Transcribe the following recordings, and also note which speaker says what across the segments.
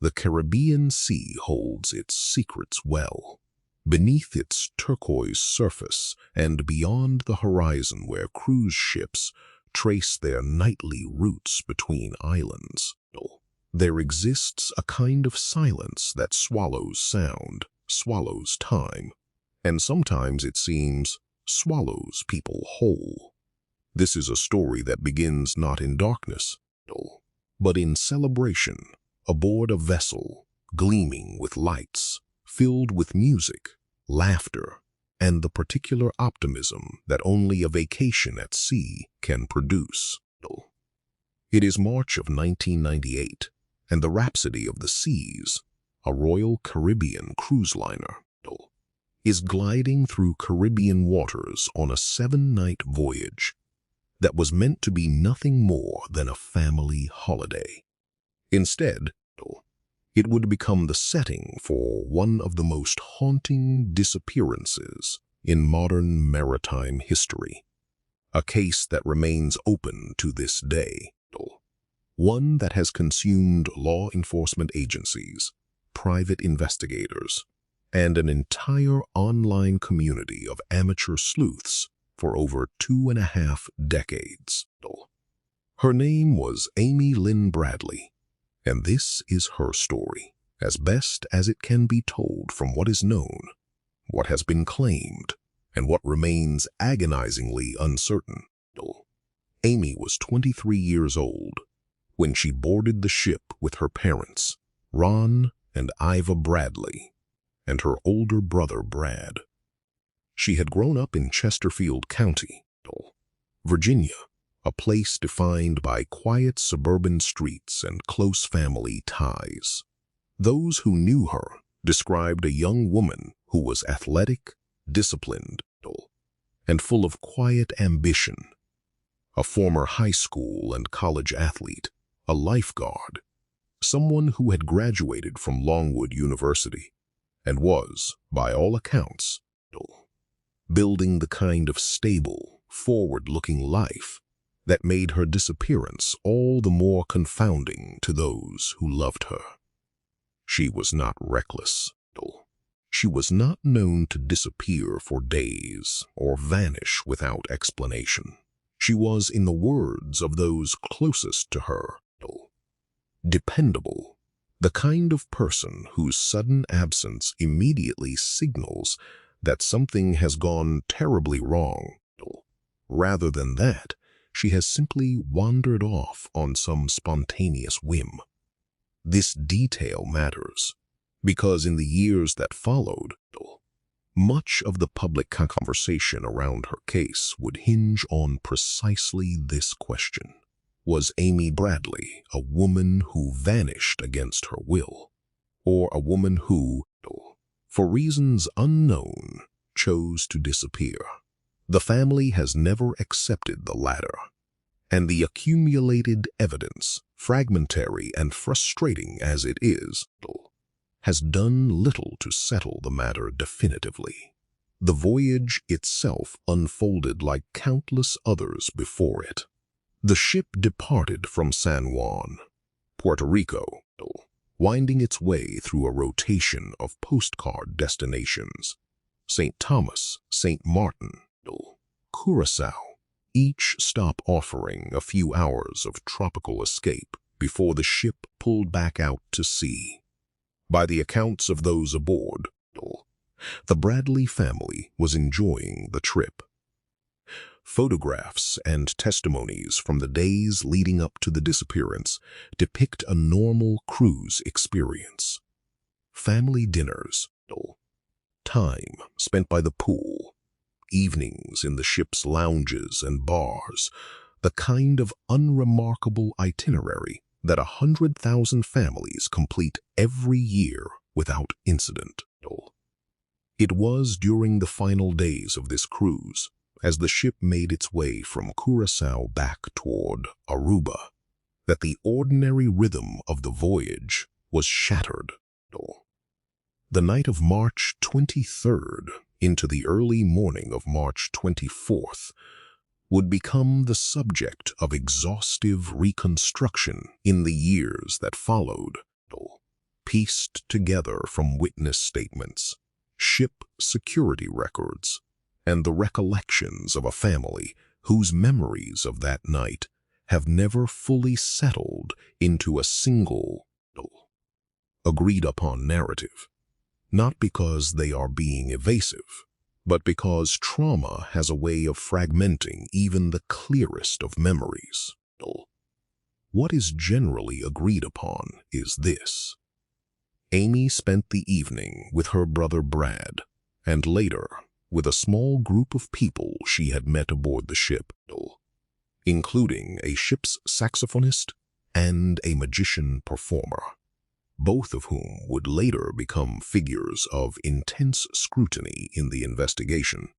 Speaker 1: The Caribbean Sea holds its secrets well. Beneath its turquoise surface and beyond the horizon where cruise ships trace their nightly routes between islands, there exists a kind of silence that swallows sound, swallows time, and sometimes, it seems, swallows people whole. This is a story that begins not in darkness, but in celebration, aboard a vessel gleaming with lights, filled with music, laughter, and the particular optimism that only a vacation at sea can produce. It is March of 1998, and the Rhapsody of the Seas, a Royal Caribbean cruise liner, is gliding through Caribbean waters on a 7-night voyage that was meant to be nothing more than a family holiday. Instead, it would become the setting for one of the most haunting disappearances in modern maritime history, a case that remains open to this day, one that has consumed law enforcement agencies, private investigators, and an entire online community of amateur sleuths for over 2.5 decades. Her name was Amy Lynn Bradley, and this is her story, as best as it can be told from what is known, what has been claimed, and what remains agonizingly uncertain. Amy was 23 years old when she boarded the ship with her parents, Ron and Iva Bradley, and her older brother, Brad. She had grown up in Chesterfield County, Virginia, a place defined by quiet suburban streets and close family ties. Those who knew her described a young woman who was athletic, disciplined, and full of quiet ambition. A former high school and college athlete, a lifeguard, someone who had graduated from Longwood University and was, by all accounts, building the kind of stable, forward-looking life that made her disappearance all the more confounding to those who loved her. She was not reckless. She was not known to disappear for days or vanish without explanation. She was, in the words of those closest to her, dependable, the kind of person whose sudden absence immediately signals that something has gone terribly wrong. Rather than that, she has simply wandered off on some spontaneous whim. This detail matters because in the years that followed, much of the public conversation around her case would hinge on precisely this question. Was Amy Bradley a woman who vanished against her will, or a woman who, for reasons unknown, chose to disappear? The family has never accepted the latter, and the accumulated evidence, fragmentary and frustrating as it is, has done little to settle the matter definitively. The voyage itself unfolded like countless others before it. The ship departed from San Juan, Puerto Rico, winding its way through a rotation of postcard destinations: St. Thomas, St. Martin, Curacao, each stop offering a few hours of tropical escape before the ship pulled back out to sea. By the accounts of those aboard, the Bradley family was enjoying the trip. Photographs and testimonies from the days leading up to the disappearance depict a normal cruise experience. Family dinners, time spent by the pool, evenings in the ship's lounges and bars, the kind of unremarkable itinerary that 100,000 families complete every year without incident. It was during the final days of this cruise, as the ship made its way from Curacao back toward Aruba, that the ordinary rhythm of the voyage was shattered. The night of March 23rd into the early morning of March 24th would become the subject of exhaustive reconstruction in the years that followed. pieced together from witness statements, ship security records, and the recollections of a family whose memories of that night have never fully settled into a single, agreed-upon narrative, not because they are being evasive, but because trauma has a way of fragmenting even the clearest of memories. What is generally agreed upon is this: Amy spent the evening with her brother Brad, and later with a small group of people she had met aboard the ship, including a ship's saxophonist and a magician performer, both of whom would later become figures of intense scrutiny in the investigation,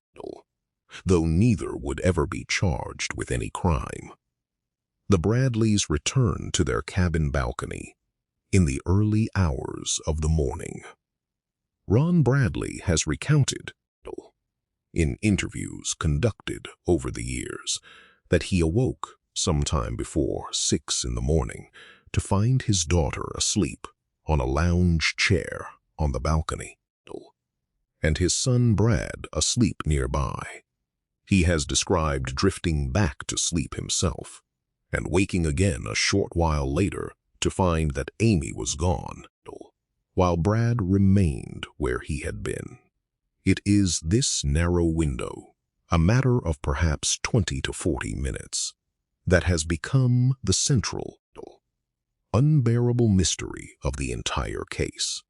Speaker 1: though neither would ever be charged with any crime. The Bradleys returned to their cabin balcony in the early hours of the morning. Ron Bradley has recounted, in interviews conducted over the years, that he awoke sometime before 6 in the morning to find his daughter asleep on a lounge chair on the balcony, and his son Brad asleep nearby. He has described drifting back to sleep himself and waking again a short while later to find that Amy was gone, while Brad remained where he had been. It is this narrow window, a matter of perhaps 20 to 40 minutes, that has become the central, unbearable mystery of the entire case.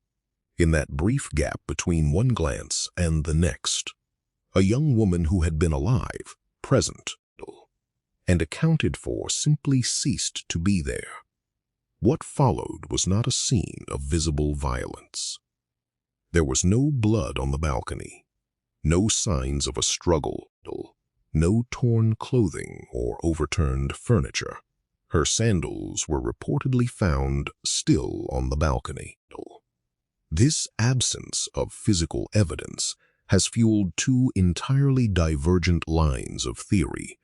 Speaker 1: In that brief gap between one glance and the next, a young woman who had been alive, present, and accounted for simply ceased to be there. What followed was not a scene of visible violence. There was no blood on the balcony, no signs of a struggle, no torn clothing or overturned furniture. Her sandals were reportedly found still on the balcony. This absence of physical evidence has fueled two entirely divergent lines of theory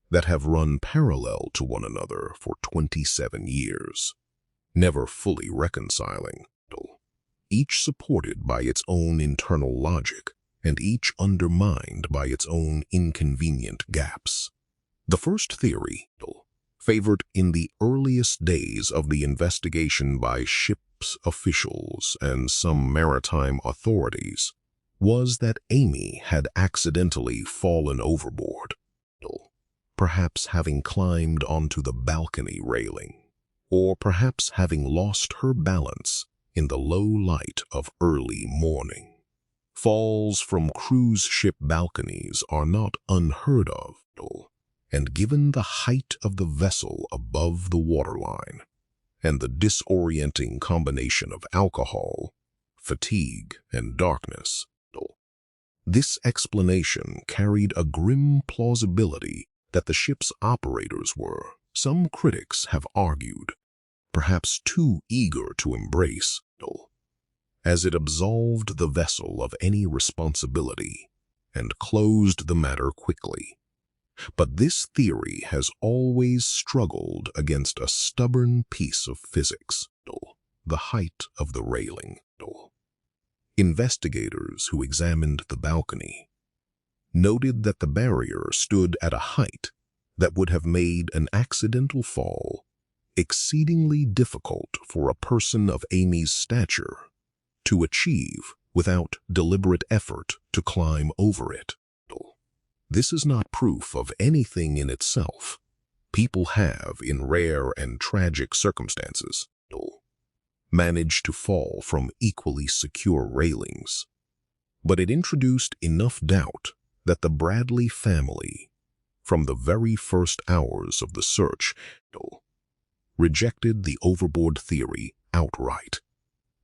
Speaker 1: that have run parallel to one another for 27 years, never fully reconciling, each supported by its own internal logic and each undermined by its own inconvenient gaps. The first theory, favored in the earliest days of the investigation by ship's officials and some maritime authorities, was that Amy had accidentally fallen overboard, perhaps having climbed onto the balcony railing, or perhaps having lost her balance in the low light of early morning. Falls from cruise ship balconies are not unheard of, and given the height of the vessel above the waterline and the disorienting combination of alcohol, fatigue, and darkness, this explanation carried a grim plausibility that the ship's operators were, some critics have argued, perhaps too eager to embrace, as it absolved the vessel of any responsibility and closed the matter quickly. But this theory has always struggled against a stubborn piece of physics, the height of the railing. Investigators who examined the balcony noted that the barrier stood at a height that would have made an accidental fall exceedingly difficult for a person of Amy's stature to achieve without deliberate effort to climb over it. This is not proof of anything in itself. People have, in rare and tragic circumstances, managed to fall from equally secure railings. But it introduced enough doubt that the Bradley family, from the very first hours of the search, rejected the overboard theory outright.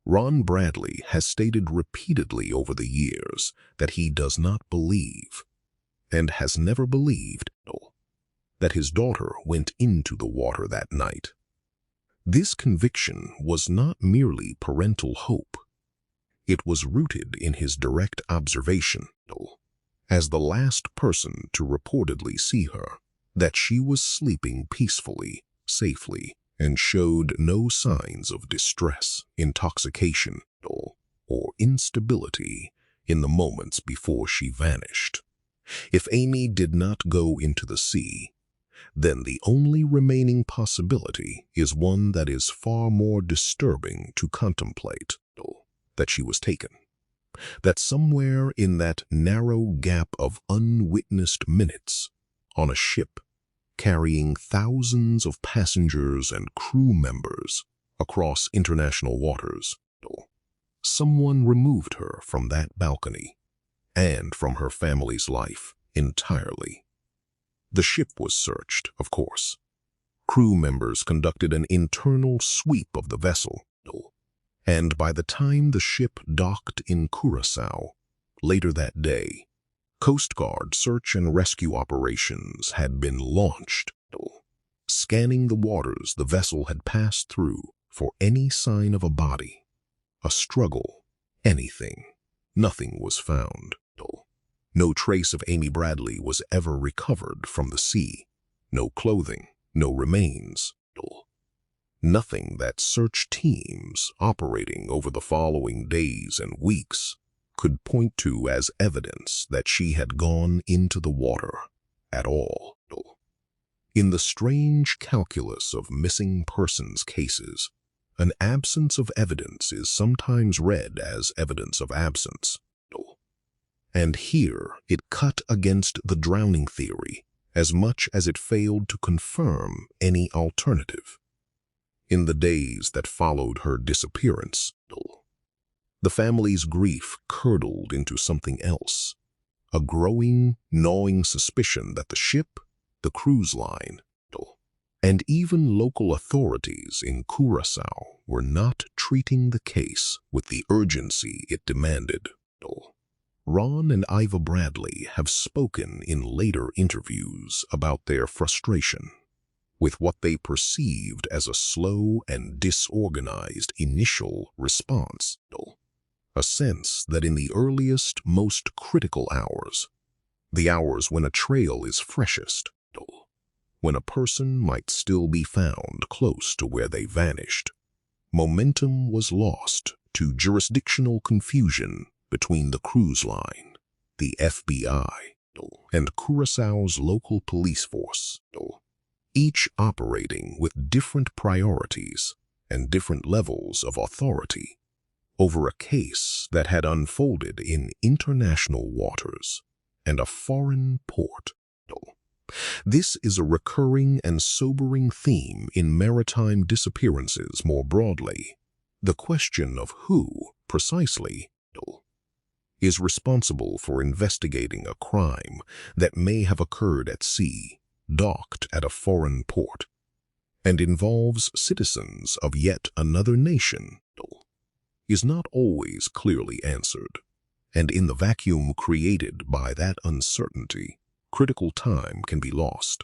Speaker 1: Ron Bradley has stated repeatedly over the years that he does not believe, and has never believed, that his daughter went into the water that night. This conviction was not merely parental hope. It was rooted in his direct observation, as the last person to reportedly see her, that she was sleeping peacefully, safely, and showed no signs of distress, intoxication, or instability in the moments before she vanished. If Amy did not go into the sea, then the only remaining possibility is one that is far more disturbing to contemplate, that she was taken. That somewhere in that narrow gap of unwitnessed minutes, on a ship carrying thousands of passengers and crew members across international waters, someone removed her from that balcony and from her family's life entirely. The ship was searched, of course. Crew members conducted an internal sweep of the vessel, and by the time the ship docked in Curaçao later that day, Coast Guard search and rescue operations had been launched, scanning the waters the vessel had passed through for any sign of a body, a struggle, anything. Nothing was found. No trace of Amy Bradley was ever recovered from the sea. No clothing, no remains. Nothing that search teams operating over the following days and weeks could point to as evidence that she had gone into the water at all. In the strange calculus of missing persons cases, an absence of evidence is sometimes read as evidence of absence. And here it cut against the drowning theory as much as it failed to confirm any alternative. In the days that followed her disappearance, the family's grief curdled into something else, a growing, gnawing suspicion that the ship, the cruise line, and even local authorities in Curaçao were not treating the case with the urgency it demanded. Ron and Iva Bradley have spoken in later interviews about their frustration with what they perceived as a slow and disorganized initial response, a sense that in the earliest, most critical hours, the hours when a trail is freshest, when a person might still be found close to where they vanished, momentum was lost to jurisdictional confusion between the cruise line, the FBI, and Curaçao's local police force, each operating with different priorities and different levels of authority over a case that had unfolded in international waters and a foreign port. This is a recurring and sobering theme in maritime disappearances more broadly. The question of who, precisely, is responsible for investigating a crime that may have occurred at sea, docked at a foreign port, and involves citizens of yet another nation, is not always clearly answered. And in the vacuum created by that uncertainty, critical time can be lost.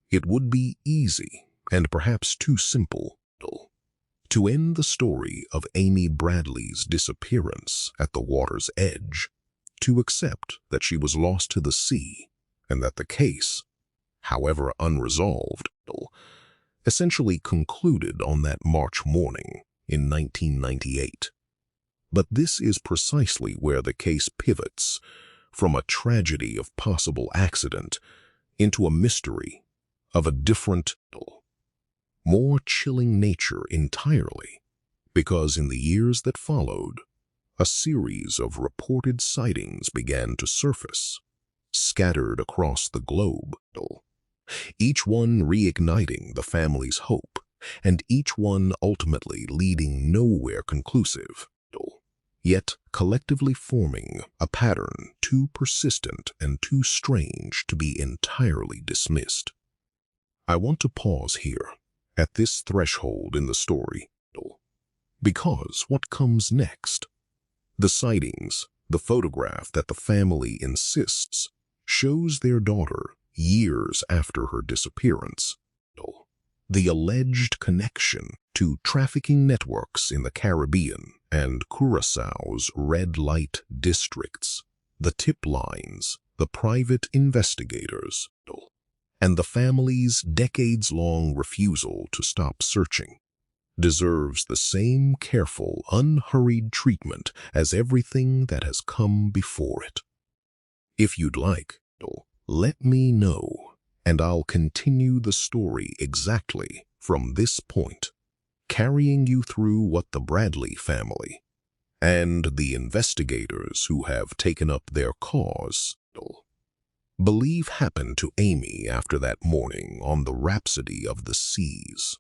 Speaker 1: It would be easy, and perhaps too simple, to end the story of Amy Bradley's disappearance at the water's edge, to accept that she was lost to the sea, and that the case, however unresolved, essentially concluded on that March morning in 1998. But this is precisely where the case pivots from a tragedy of possible accident into a mystery of a different, more chilling nature entirely, because in the years that followed, a series of reported sightings began to surface, scattered across the globe, each one reigniting the family's hope, and each one ultimately leading nowhere conclusive, yet collectively forming a pattern too persistent and too strange to be entirely dismissed. I want to pause here, at this threshold in the story, because what comes next? The sightings, the photograph that the family insists shows their daughter years after her disappearance, the alleged connection to trafficking networks in the Caribbean and Curaçao's red light districts, the tip lines, the private investigators, and the family's decades-long refusal to stop searching deserves the same careful, unhurried treatment as everything that has come before it. If you'd like, let me know, and I'll continue the story exactly from this point, carrying you through what the Bradley family and the investigators who have taken up their cause believe happened to Amy after that morning on the Rhapsody of the Seas.